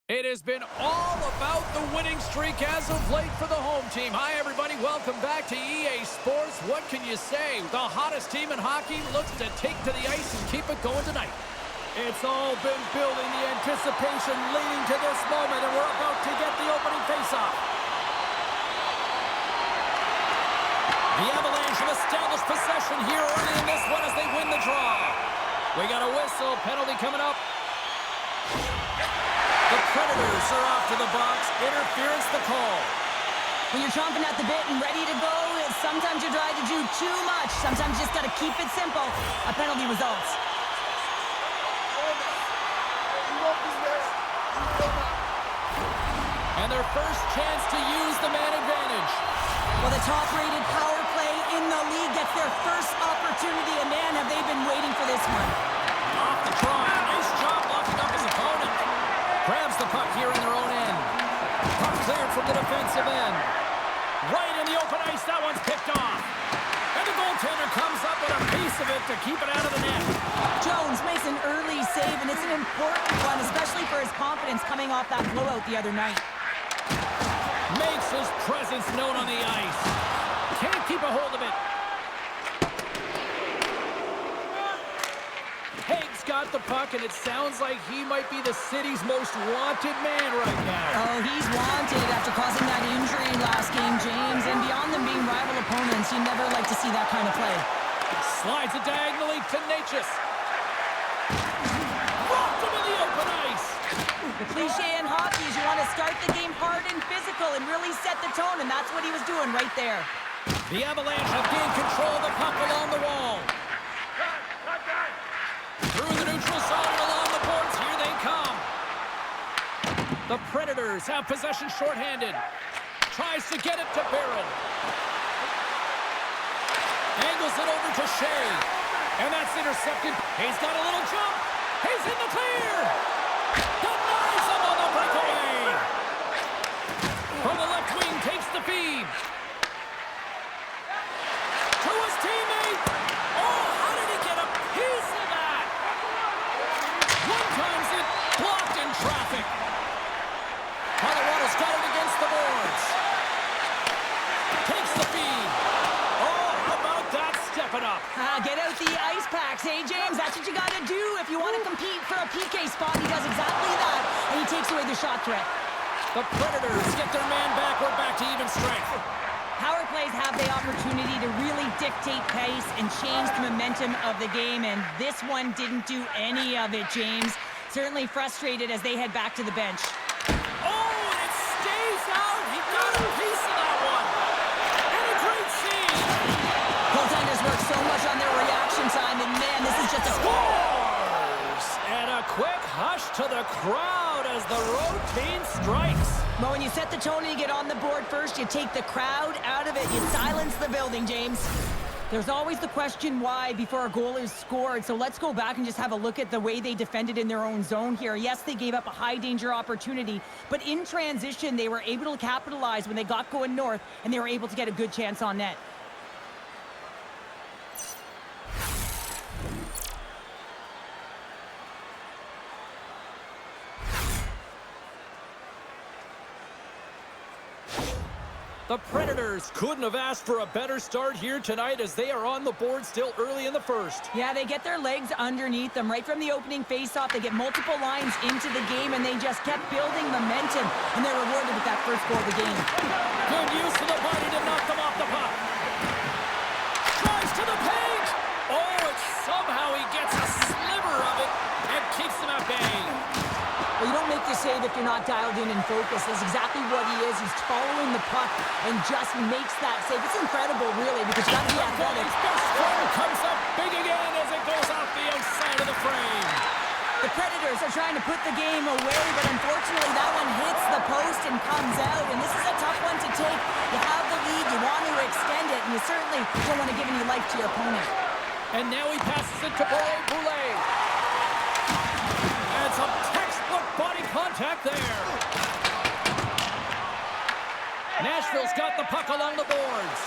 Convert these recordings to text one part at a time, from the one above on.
It has been all about the winning streak as of late for the home team. Hi, everybody. Welcome back to EA Sports. What can you say? The hottest team in hockey looks to take to the ice and keep it going tonight. It's all been building, the anticipation leading to this moment, and we're about to get the opening faceoff. The Avalanche have established possession here early in this one as they win the draw. We got a whistle, penalty coming up. The Predators are off to the box. Interference the call. When you're chomping at the bit and ready to go, sometimes you're trying to do too much. Sometimes you just got to keep it simple. A penalty results. And their first chance to use the man advantage. Well, the top-rated power play in the league gets their first opportunity, and man, have they been waiting for this one. Off the try. Nice job locking up his opponent. Grabs the puck here in their own end. Puck cleared from the defensive end. Right in the open ice. That one's picked off. And the goaltender comes up with a piece of it to keep it out of the net. Jones makes an early save, and it's an important one, especially for his confidence coming off that blowout the other night. Makes his presence known on the ice. Can't keep a hold of it. Haig's got the puck, and it sounds like he might be the city's most wanted man right now. Oh, he's wanted after causing that injury last game, James. And beyond them being rival opponents, you never like to see that kind of play. Slides it diagonally to Natchez. Rocked him in the open ice. The cliche in hockey is you want to start the game hard and physical and really set the tone, and that's what he was doing right there. The Avalanche have gained control of the puck along the wall. Through the neutral zone and along the boards, here they come. The Predators have possession shorthanded. Tries to get it to Barron. Angles it over to Shea. And that's intercepted. He's got a little jump. He's in the clear. Denies him on the breakaway. From the left wing, takes the feed. To his teammate. Oh, how did he get a piece of that? One times it blocked in traffic. Colorado's got it against the boards. Takes the feed. Oh, how about that stepping up? Get out the ice packs, hey, James? That's what you got to do if you want to compete for a PK spot. He does exactly that, and he takes away the shot threat. The Predators get their man back. We're back to even strength. Power plays have the opportunity to really dictate pace and change the momentum of the game, and this one didn't do any of it, James. Certainly frustrated as they head back to the bench. Oh, and it stays out. He got a piece of that one. And a great save. Goaltenders work so much on their reaction time, and man, this is just a Scores! And a quick hush to the crowd as the road team strikes. Well, when you set the tone and you get on the board first, you take the crowd out of it. You silence the building, James. There's always the question why before a goal is scored. So let's go back and just have a look at the way they defended in their own zone here. Yes, they gave up a high-danger opportunity, but in transition, they were able to capitalize when they got going north, and they were able to get a good chance on net. The Predators couldn't have asked for a better start here tonight as they are on the board still early in the first. Yeah, they get their legs underneath them right from the opening faceoff. They get multiple lines into the game, and they just kept building momentum, and they're rewarded with that first goal of the game. Good use of the body to knock them off the puck. Tries to the paint. Oh, and somehow he gets a sliver of it and keeps them at bay. Well, you don't make the save if you're not dialed in and focused. That's exactly what he is. He's following the puck and just makes that save. It's incredible, really, because you got to be athletic. His best friend comes up big again as it goes off the outside of the frame. The Predators are trying to put the game away, but unfortunately that one hits the post and comes out. And this is a tough one to take. You have the lead, you want to extend it, and you certainly don't want to give any life to your opponent. And now he passes it to Boulet. And some textbook body contact there. Nashville's got the puck along the boards.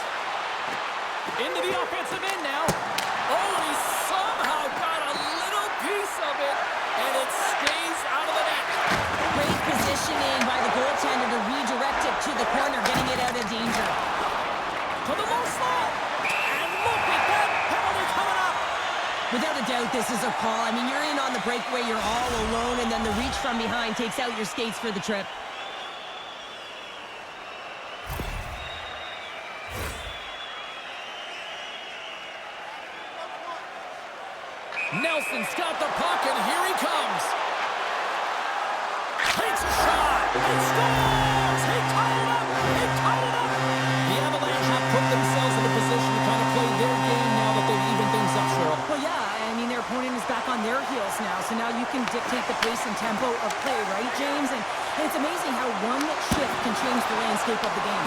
Into the offensive end now. Oh, he somehow got a little piece of it, and it stays out of the net. Great position to the corner, getting it out of danger. To the low slot. And look at that penalty coming up. Without a doubt, this is a call. I mean, you're in on the breakaway, you're all alone, and then the reach from behind takes out your skates for the trip. Nelson's got the puck, and here he comes. Takes a shot. He scores. He tied it up. He tied it up. The Avalanche have put themselves in a position to kind of play their game now that they've evened things up, Cheryl. Well, yeah, I mean, their opponent is back on their heels now, so now you can dictate the pace and tempo of play, right, James? And it's amazing how one shift can change the landscape of the game.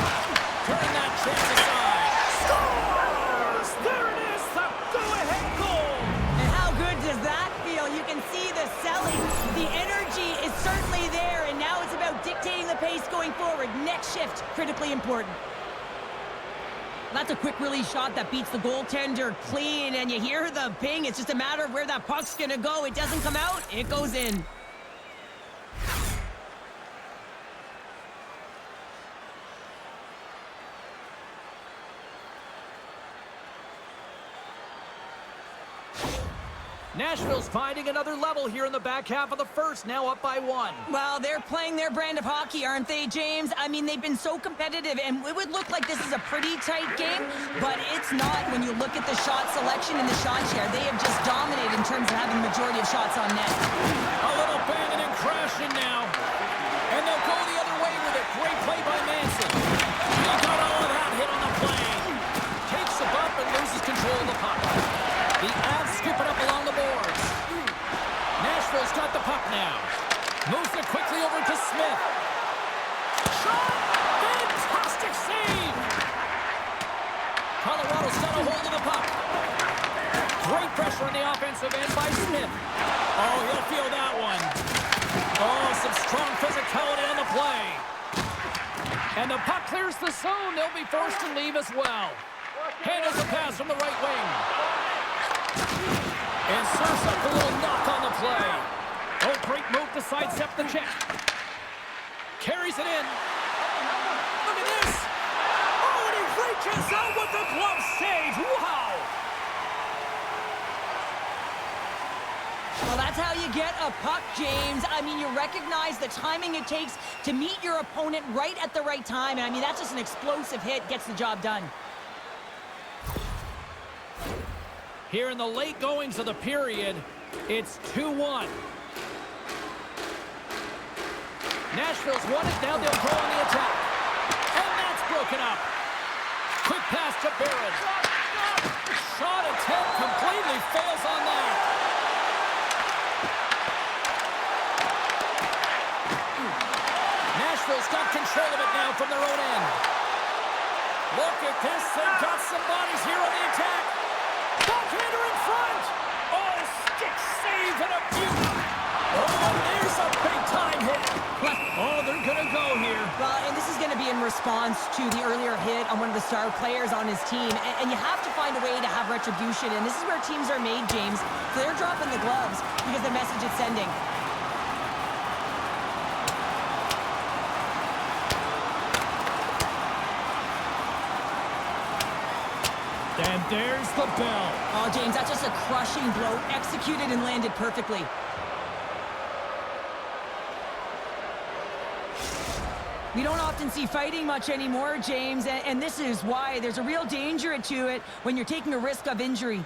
Turning that chance aside. Scores! There it is, the go-ahead goal. And how good does that feel? You can see the selling. The energy is certainly there, and now it's about dictating the pace going forward. Next shift, critically important. That's a quick release shot that beats the goaltender clean, and you hear the ping. It's just a matter of where that puck's gonna go. It doesn't come out, it goes in. Nashville's finding another level here in the back half of the first, now up by 1. Well, they're playing their brand of hockey, aren't they, James? I mean, they've been so competitive, and it would look like this is a pretty tight game, but it's not when you look at the shot selection and the shot share. They have just dominated in terms of having the majority of shots on net. A little banging and crashing now. And they'll go the other way with it. Great play by Manson. He got all of that hit on the play. Takes a bump and loses control of the puck. The Avs scoop it up along the boards. Nashville's got the puck now. Moves it quickly over to Smith. Shot! Fantastic save! Colorado's got a hold of the puck. Great pressure on the offensive end by Smith. Oh, he'll feel that one. Oh, some strong physicality on the play. And the puck clears the zone. They'll be forced to leave as well. Handles the pass from the right wing. And serves up a little knock on the play. Oh, great move to sidestep the check. Carries it in. Look at this. Oh, and he reaches out with the glove save. Wow. Well, that's how you get a puck, James. I mean, you recognize the timing it takes to meet your opponent right at the right time. And I mean, that's just an explosive hit, gets the job done. Here in the late goings of the period, it's 2-1. Nashville's won it, now they'll go on the attack. And that's broken up. Quick pass to Barron. Shot attempt completely fails on that. Nashville's got control of it now from their own end. Look at this, they've got some bodies here on the attack. Backhander in front. Oh, stick save and a beauty. Oh, and there's a big-time hit. Oh, they're going to go here. Well, and this is going to be in response to the earlier hit on one of the star players on his team. And you have to find a way to have retribution. And this is where teams are made, James. So they're dropping the gloves because of the message it's sending. And there's the bell. Oh, James, that's just a crushing blow, executed and landed perfectly. We don't often see fighting much anymore, James, and this is why. There's a real danger to it when you're taking a risk of injury.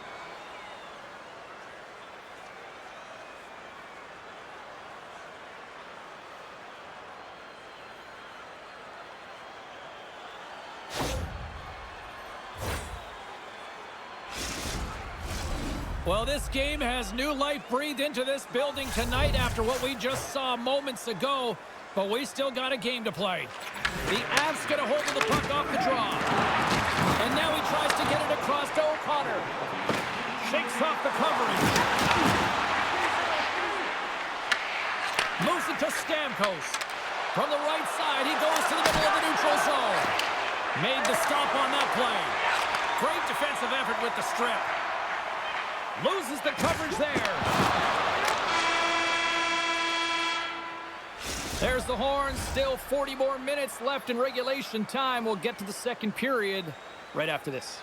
Well, this game has new life breathed into this building tonight after what we just saw moments ago, but we still got a game to play. The Avs get a hold of the puck off the draw. And now he tries to get it across to O'Connor. Shakes off the coverage. Moves it to Stamkos. From the right side, he goes to the middle of the neutral zone. Made the stop on that play. Great defensive effort with the strip. Loses the coverage there. There's the horn. Still 40 more minutes left in regulation time. We'll get to the second period right after this.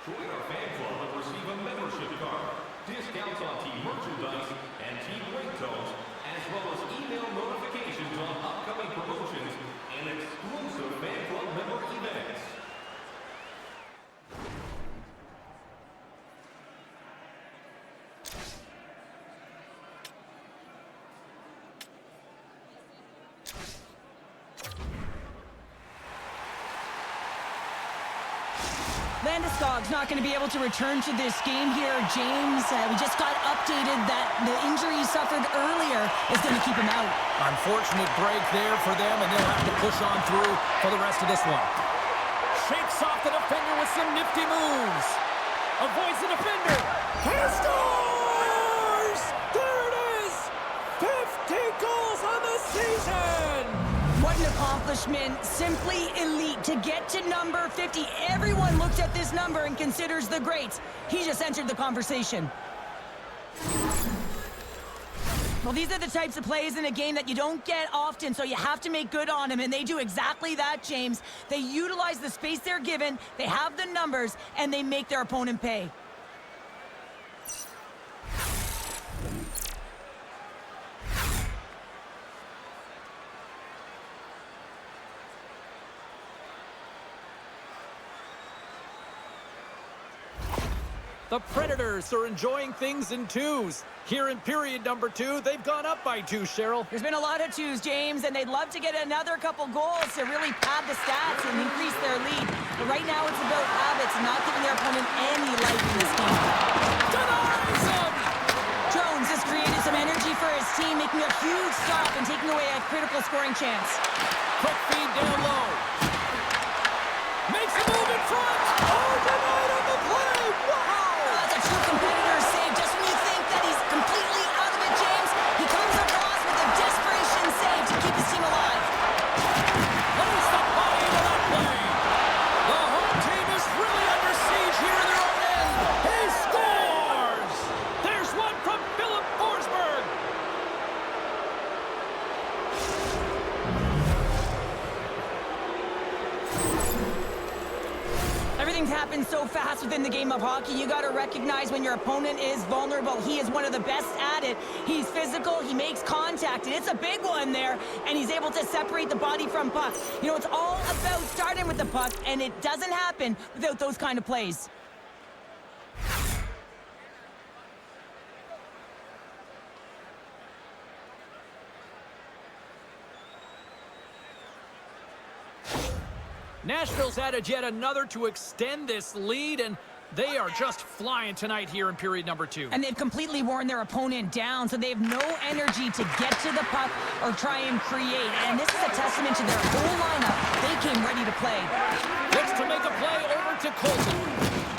Join our fan club and receive a membership card, discounts on team merchandise and team ringtones, as well as email notifications on upcoming promotions and exclusive fan club member events. Landeskog's not going to be able to return to this game here, James. We just got updated that the injury he suffered earlier is going to keep him out. Unfortunate break there for them, and they'll have to push on through for the rest of this one. Shakes off the defender with some nifty moves. Avoids the defender. He scores! There it is! 50 goals on the season! What an accomplishment. Simply elite to get to number 50. Everyone looks at this number and considers the greats. He just entered the conversation. Well, these are the types of plays in a game that you don't get often, so you have to make good on them, and they do exactly that, James. They utilize the space they're given, they have the numbers, and they make their opponent pay. The Predators are enjoying things in twos. Here in period number 2, they've gone up by 2, Cheryl. There's been a lot of twos, James, and they'd love to get another couple goals to really pad the stats and increase their lead. But right now it's about habits and not giving their opponent any life in this game. Denies him! Jones has created some energy for his team, making a huge stop and taking away a critical scoring chance. Quick feed down low. Makes a move in front. Oh, denied on the play. Wow! That's a true competitor's save. Just when you think that he's completely out of it, James, he comes across with a desperation save to keep his team alive. Lays the body into that play. The home team is really under siege here in their own end. He scores! There's one from Philip Forsberg. Everything's happened so fast within the game of hockey. You got to recognize when your opponent is vulnerable. He is one of the best at it. He's physical, he makes contact, and it's a big one there, and he's able to separate the body from puck. You know, it's all about starting with the puck, and it doesn't happen without those kind of plays. Nashville's added yet another to extend this lead, and they are just flying tonight here in period number 2. And they've completely worn their opponent down, so they have no energy to get to the puck or try and create. And this is a testament to their whole lineup. They came ready to play. Looks to make a play over to Colton.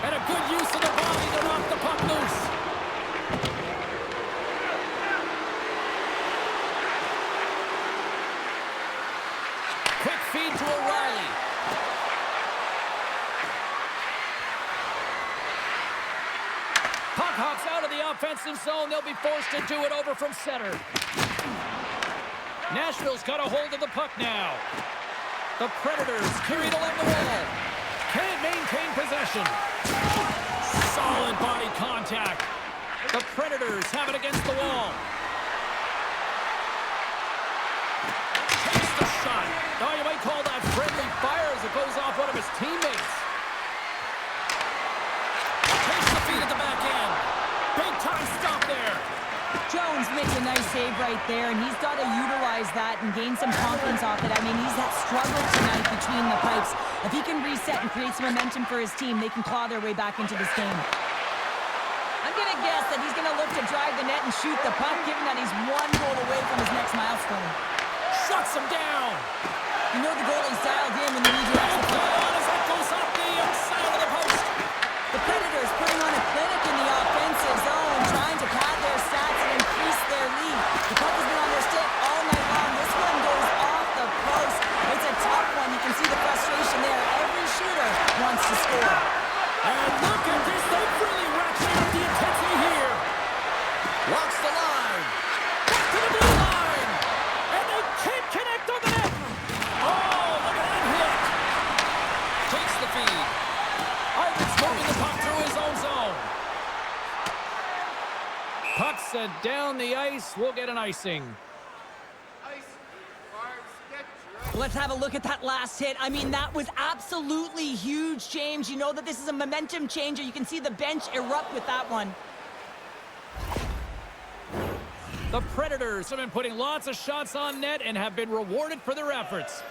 And a good use of the body to knock the puck loose. Quick feed to O'Reilly. Puck hops out of the offensive zone. They'll be forced to do it over from center. Nashville's got a hold of the puck now. The Predators carried along the wall. Can't maintain possession. Solid body contact. The Predators have it against the wall. Takes the shot. Oh, you might call that friendly fire as it goes off one of his teammates. Takes the feed at the back end. Big time stop there. Jones makes a nice save right there, and he's got to utilize that and gain some confidence off it. I mean, he's had struggled tonight between the pipes. If he can reset and create some momentum for his team, they can claw their way back into this game. I'm going to guess that he's going to look to drive the net and shoot the puck, given that he's one goal away from his next milestone. Shuts him down. You know the goalie's dialed in when you need to exit the puck. As that goes off the outside of the post. The Predators putting on a clinic in the offensive zone, trying to pad their stats and increase their lead. The puck has been on their stick all night long. This one goes off the post. It's a tough one. You can see the frustration there. Every shooter wants to score. And look at this. They've really ratcheted up the intensity here. Walks the line. Back to the blue line. And they can't down the ice. We'll get an icing. Let's have a look at that last hit. I mean, that was absolutely huge, James. You know that this is a momentum changer. You can see the bench erupt with that one. The Predators have been putting lots of shots on net and have been rewarded for their efforts.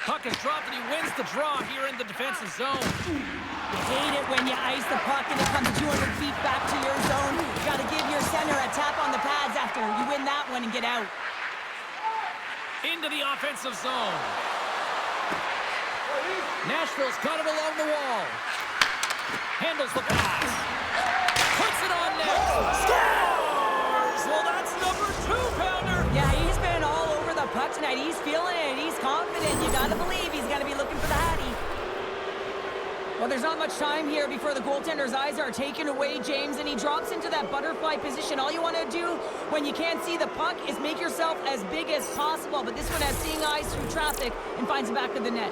Puck is dropped and he wins the draw here in the defensive zone. You hate it when you ice the puck and it comes 200 feet back to your zone. You got to give your center a tap on the pads after you win that one and get out. Into the offensive zone. Nashville's got it along the wall. Handles the pass. Puts it on net. Scores! Well, that's number 2-pounder. Yeah, he's been all over the puck tonight. He's feeling it. He's confident. You got to believe he's going to be looking for the Hattie. Well, there's not much time here before the goaltender's eyes are taken away, James, and he drops into that butterfly position. All you want to do when you can't see the puck is make yourself as big as possible, but this one has seeing eyes through traffic and finds the back of the net.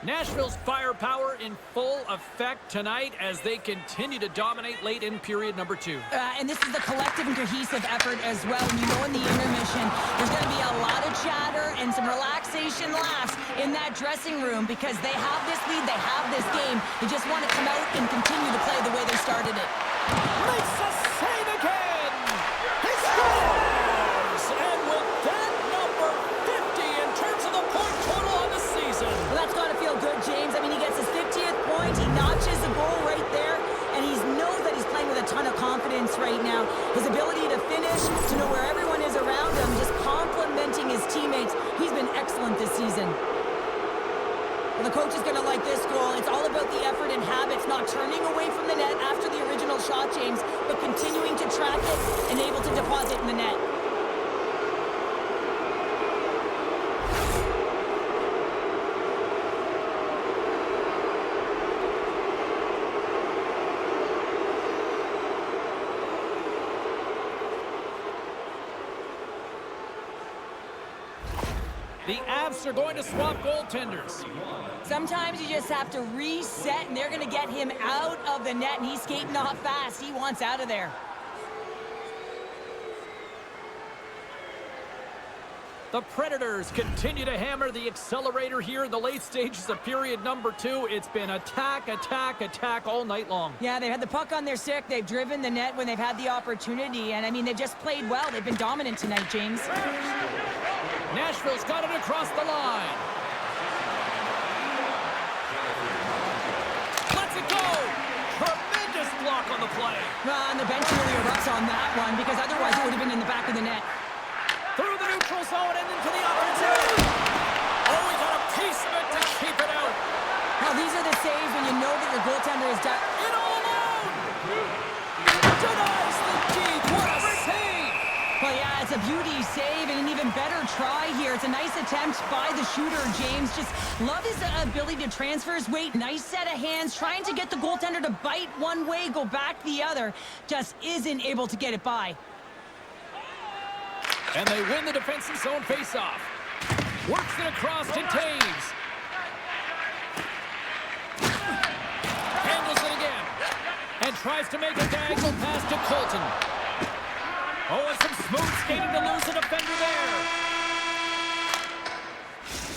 Nashville's firepower in full effect tonight as they continue to dominate late in period number 2. And this is a collective and cohesive effort as well. And you know in the intermission, there's going to be a lot of chatter and some relaxation laughs in that dressing room because they have this lead, they have this game. They just want to come out and continue to play the way they started it. Makes a save again! He scores! And with that, number 50 in terms of the point total on the season. Well, that's got to feel good, James. I mean, he gets his 50th point. He notches a goal right there. And he knows that he's playing with a ton of confidence right now. His ability to finish, to know where everyone is around him, just complimenting his teammates. He's been excellent this season. Well, the coach is going to like this goal. It's all about the effort and habits, not turning away from the net after the original shot, James, but continuing to track it and able to deposit in the net. The Avs are going to swap goaltenders. Sometimes you just have to reset, and they're going to get him out of the net, and he's skating off fast. He wants out of there. The Predators continue to hammer the accelerator here in the late stages of period number 2. It's been attack, attack, attack all night long. Yeah, they've had the puck on their stick. They've driven the net when they've had the opportunity, and I mean, they've just played well. They've been dominant tonight, James. Nashville's got it across the line. Lets it go! Tremendous block on the play. And the bench really erupts on that one because otherwise it would have been in the back of the net. Through the neutral zone and into the offensive. Oh, he got a piece of it to keep it out. Now these are the saves when you know that your goaltender is done. In all alone! Denies the deep. What a save! Well, yeah, it's a beauty save and an even better try here. It's a nice attempt by the shooter, James. Just love his ability to transfer his weight. Nice set of hands, trying to get the goaltender to bite one way, go back the other. Just isn't able to get it by. And they win the defensive zone faceoff. Works it across to Taves. Handles it again. And tries to make a diagonal pass to Colton. Oh, and some smooth skating to lose a defender there.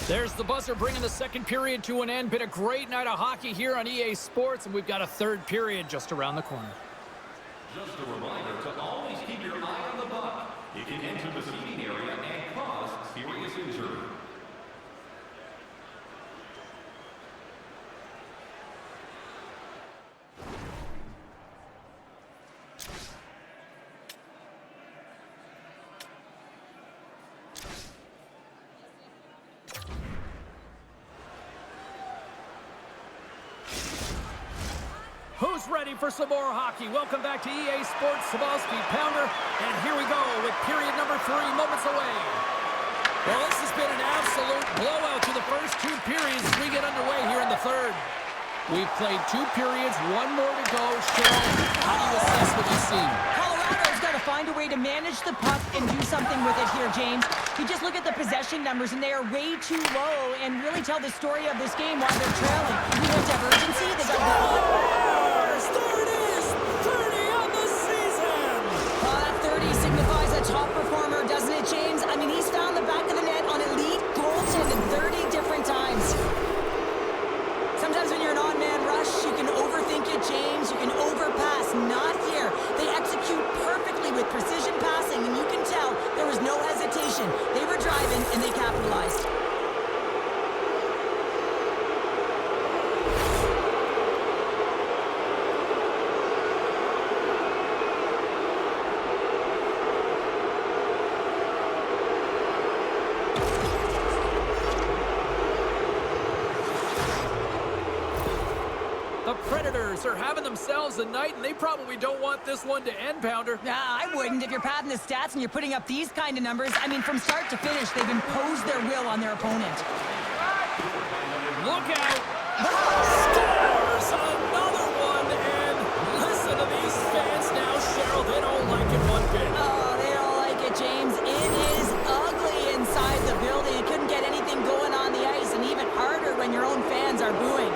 There's the buzzer bringing the second period to an end. Been a great night of hockey here on EA Sports, and we've got a third period just around the corner. Just a reminder to always keep your eye on the puck. It can enter the seating area and cause serious injury. Who's ready for some more hockey? Welcome back to EA Sports Savalsky Pounder. And here we go with period number 3 moments away. Well, this has been an absolute blowout to the first 2 periods as we get underway here in the third. We've played 2 periods, 1 more to go. Cheryl, how do you assess what you see? Colorado's got to find a way to manage the puck and do something with it here, James. You just look at the possession numbers, and they are way too low and really tell the story of this game while they're trailing. You want to have urgency? They got to go on. There it is! 30 on the season! That 30 signifies a top performer, doesn't it, James? I mean, he's found the back of the net on elite goaltending 30 different times. Sometimes when you're an on-man rush, you can overthink it, James. You can overpass. Not here. They execute perfectly with precision passing, and you can tell there was no hesitation. They were driving, and they capitalized. The Predators are having themselves a night, and they probably don't want this one to end, Pounder. Nah, I wouldn't if you're padding the stats and you're putting up these kind of numbers. I mean, from start to finish, they've imposed their will on their opponent. Look out! Scores another one, and listen to these fans now, Cheryl. They don't like it one bit. Oh, they don't like it, James. It is ugly inside the building. You couldn't get anything going on the ice, and even harder when your own fans are booing.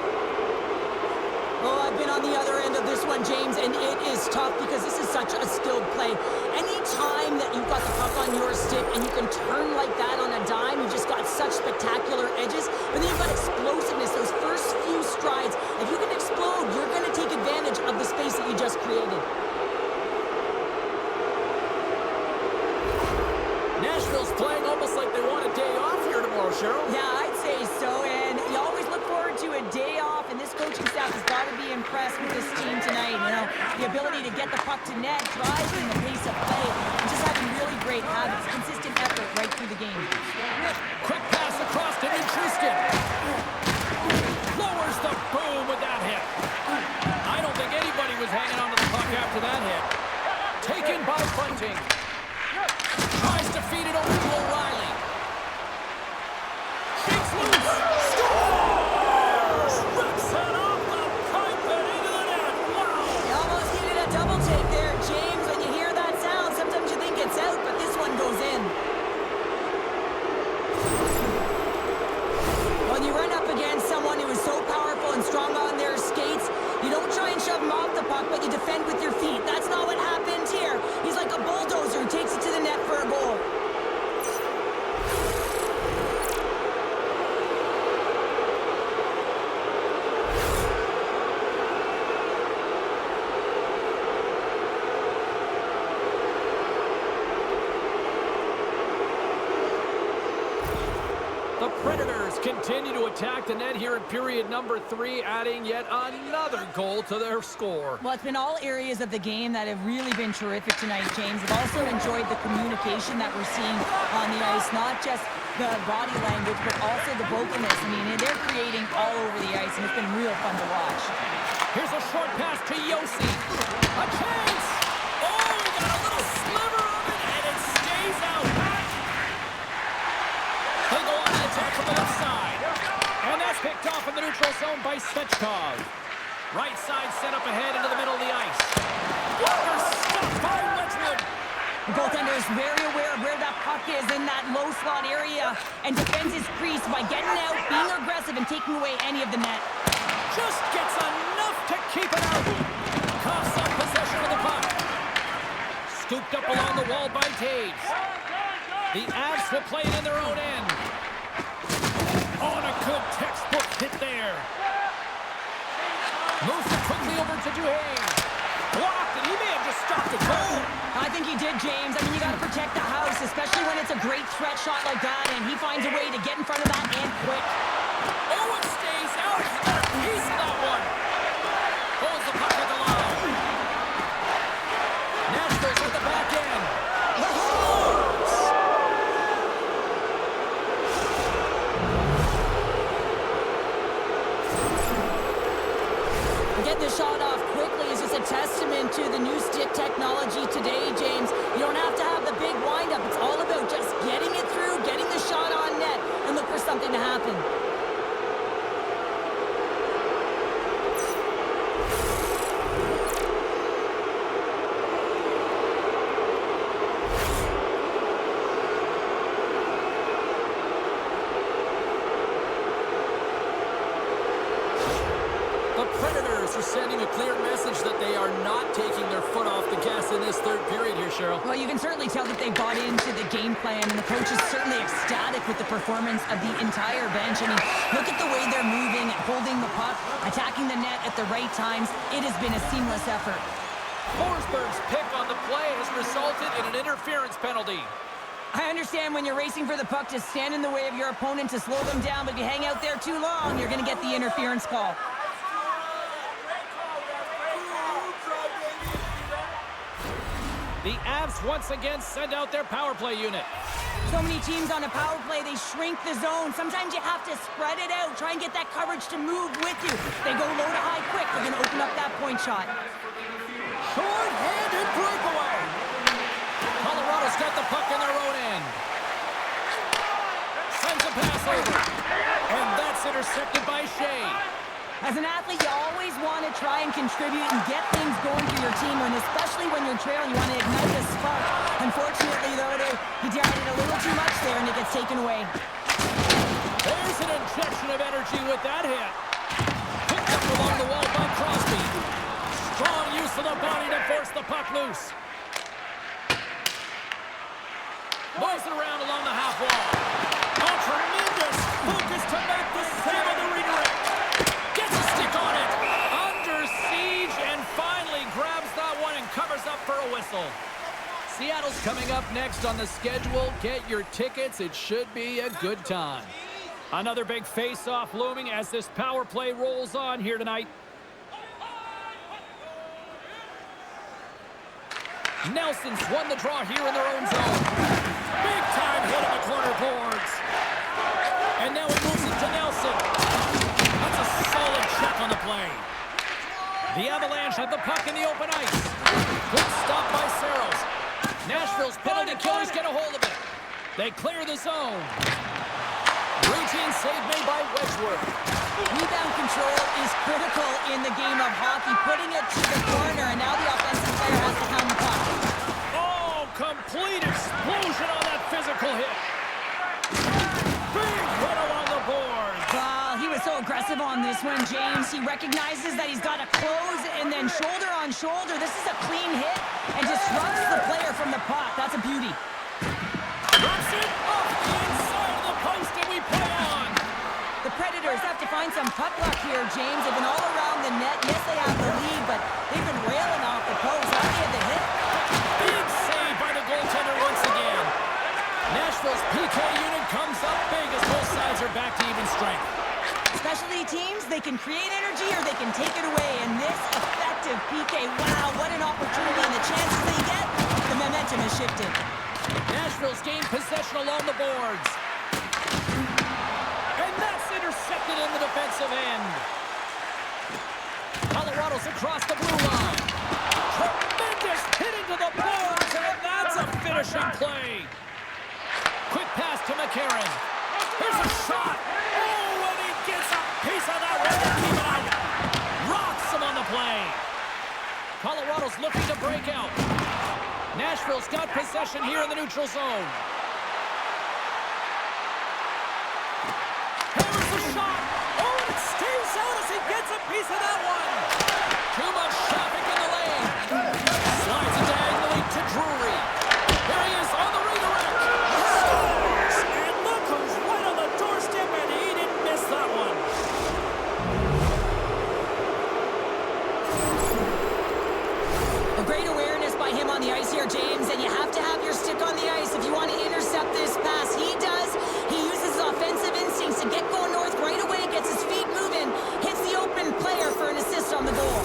Oh, I've been on the other end of this one, James, and it is tough because this is such a skilled play. Any time that you've got the puck on your stick and you can turn like that on a dime, you just got such spectacular edges. But then you've got explosiveness, those first few strides. If you can explode, you're going to take advantage of the space that you just created. Nashville's playing almost like they want a day off here tomorrow, Cheryl. Yeah, I'd say so, and you always look forward to a day off, and this coaching staff has got to be impressed with this team tonight. You know, the ability to get the puck to net, driving the pace of play, and just having really great habits, consistent effort right through the game. Quick pass across to Tristan. Lowers the boom with that hit. I don't think anybody was hanging on to the puck after that hit. Taken by Bunting. Tries to feed it over to O'Reilly. Shakes loose. Scores! Rips it off the pipe and into the net. Wow! You almost needed a double take there, James. When you hear that sound, sometimes you think it's out, but this one goes in. When you run up against someone who is so powerful and strong on their skates, you don't try and shove them off the puck, but you defend with your feet. That's not what happened here. He's like a bulldozer who takes it to the net for a goal. The Predators continue to attack the net here in period number 3, adding yet another goal to their score. Well, it's been all areas of the game that have really been terrific tonight, James. I've also enjoyed the communication that we're seeing on the ice, not just the body language, but also the vocalness. I mean, they're creating all over the ice, and it's been real fun to watch. Here's a short pass to Yossi. A chance! Oh, he got a little sliver of it, and it stays out. They go on the attack from the left side. And that's picked off in the neutral zone by Svechkov. Right side set up ahead into the middle of the ice. Walker stopped by Wedgwood. The goaltender is very aware of where that puck is in that low slot area and defends his crease by getting out, being aggressive, and taking away any of the net. Just gets enough to keep it out. Coughs up possession of the puck. Scooped up along the wall by Taves. The Avs will play it in their own end. On a good textbook hit there. Moves it quickly over to Duhane. Blocked, and he may have just stopped the goal. I think he did, James. I mean, you got to protect the house, especially when it's a great threat shot like that, and he finds a way to get in front of that and quick. Oh, it stays out. He got a piece of that one. Holds the puck at the line. Nashville's at the back end. Getting the shot off quickly is just a testament to the new stick technology today, James. You don't have to have the big windup. It's all about just getting it through, getting the shot on net, and look for something to happen. are sending a clear message that they are not taking their foot off the gas in this third period here, Cheryl. Well, you can certainly tell that they bought into the game plan, and the coach is certainly ecstatic with the performance of the entire bench. I mean, look at the way they're moving, holding the puck, attacking the net at the right times. It has been a seamless effort. Forsberg's pick on the play has resulted in an interference penalty. I understand when you're racing for the puck to stand in the way of your opponent to slow them down, but if you hang out there too long, you're going to get the interference call. The Avs once again send out their power play unit. So many teams on a power play, they shrink the zone. Sometimes you have to spread it out, try and get that coverage to move with you. They go low to high quick, they're going to open up that point shot. Short-handed breakaway. Colorado's got the puck in their own end. Sends a pass over. And that's intercepted by Shea. As an athlete, you always want to try and contribute and get things going for your team, and especially when you're trailing, you want to ignite the spark. Unfortunately, though, he did it a little too much there, and it gets taken away. There's an injection of energy with that hit. Picked up along the wall by Crosby. Strong use of the body to force the puck loose. Moves it around along the half wall. A tremendous focus to make the save of the redirect. Gets a stick on it. Under siege and finally grabs that one and covers up for a whistle. Seattle's coming up next on the schedule. Get your tickets. It should be a good time. Another big face-off looming as this power play rolls on here tonight. Nelson's won the draw here in their own zone. Big time hit on the corner boards. And now he moves it to Nelson. That's a solid check on the play. The Avalanche have the puck in the open ice. Good stop by Saros. Nashville's penalty killers get a hold of it. They clear the zone. Routine save made by Wedgeworth. Rebound control is critical in the game of hockey. Putting it to the corner, and now the offensive player has to hound the puck. Oh, complete explosion on that physical hit. Big hit along the board. Wow, he was so aggressive on this one, James. He recognizes that he's got to close, and then shoulder on shoulder. This is a clean hit, and disrupts the player from the puck. That's a beauty. Drops it off the inside of the post, and we play on. The Predators have to find some puck luck here, James. They've been all around the net. Yes, they have the lead, but they've been railing off the post. How they had the hit? Big save by the goaltender once again. Nashville's PK unit comes up big as both sides are back to even strength. Specialty teams, they can create energy or they can take it away. And this effective PK, wow, what an opportunity. And the chances they get, the momentum has shifted. Nashville's gained possession along the boards. And that's intercepted in the defensive end. Colorado's across the blue line. Tremendous hit into the boards, and that's a finishing play. Quick pass to McCarron. Here's a shot. Oh, and he gets a piece of that one to keep it out. Rocks him on the play. Colorado's looking to break out. Nashville's got possession here in the neutral zone. Here's the shot. Oh, and it stays out as he gets a piece of that one. Too much traffic in the lane. Slides it diagonally to Drury. There he is on the redirect. Scores! And look who's right on the doorstep, and he didn't miss that one. A great awareness by him on the ice here, James, and you have to have your stick on the ice if you want to intercept this pass. He does. He uses his offensive instincts to get going north right away, gets his feet moving, hits the open player for an assist on the goal.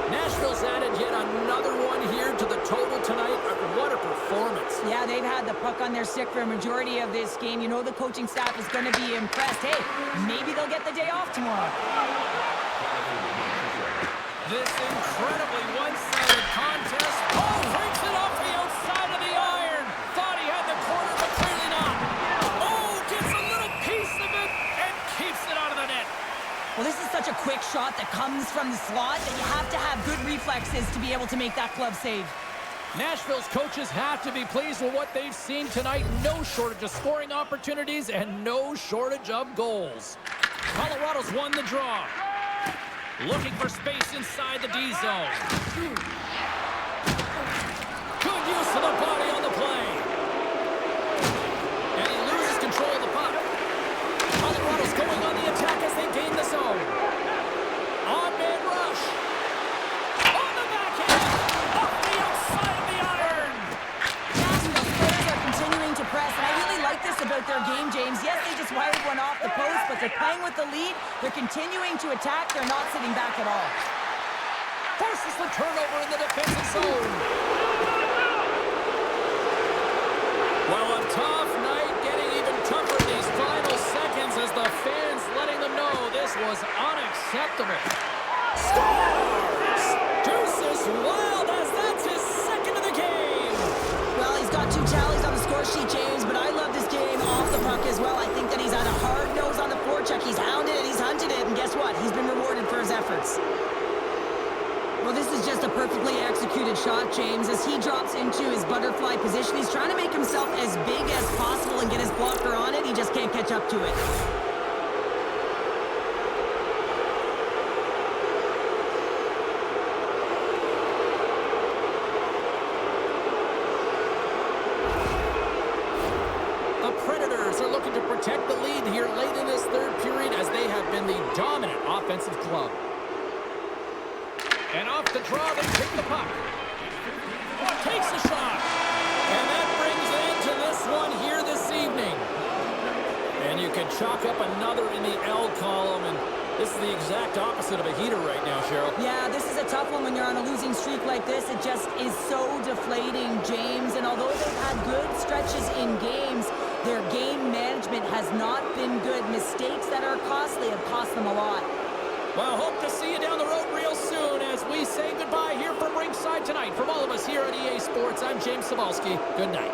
Nashville's added yet another one here to the total tonight. What a performance. Yeah, they've had the puck on their stick for a majority of this game. You know the coaching staff is going to be impressed. Hey, maybe they'll get the day off tomorrow. This incredibly one-sided contest. Oh, breaks it off the outside of the iron. Thought he had the corner, but clearly not. Oh, gets a little piece of it and keeps it out of the net. Well, this is such a quick quick shot that comes from the slot that you have to have good reflexes to be able to make that glove save. Nashville's coaches have to be pleased with what they've seen tonight. No shortage of scoring opportunities and no shortage of goals. Colorado's won the draw. Looking for space inside the D zone. Good use of the body on the play. And he loses control of the puck. Colorado's going on the attack as they gain the zone. On-man rush. On the backhand. Off the outside of the iron. Nashville's players are continuing to press, and I really like this about their game, James. Yes, they just wired one off the post, but they're playing with the lead. They're continuing to attack. They're not sitting back at all. Forces the turnover in the defensive zone. Well, a tough night, getting even tougher in these final seconds as the fans letting them know this was unacceptable. Scores! Deuces Wild as that's his second of the game. Well, he's got 2 tallies on the score sheet, James, but I love this game off the puck as well. I think that he's had a hard nose on the forecheck. He's hounded it, he's hunted it, and guess what? He's been rewarded for his efforts. Well, this is just a perfectly executed shot, James. As he drops into his butterfly position, he's trying to make himself as big as possible and get his blocker on it. He just can't catch up to it. The Predators are looking to protect the lead here late in this third period as they have been the dominant offensive club. And off the draw, they take the puck. Takes a shot. And that brings an end to this one here this evening. And you can chalk up another in the L column, and this is the exact opposite of a heater right now, Cheryl. Yeah, this is a tough one when you're on a losing streak like this. It just is so deflating, James. And although they've had good stretches in games, their game management has not been good. Mistakes that are costly have cost them a lot. Well, hope to see you down the road real soon as we say goodbye here from ringside tonight. From all of us here at EA Sports, I'm James Cebulski. Good night.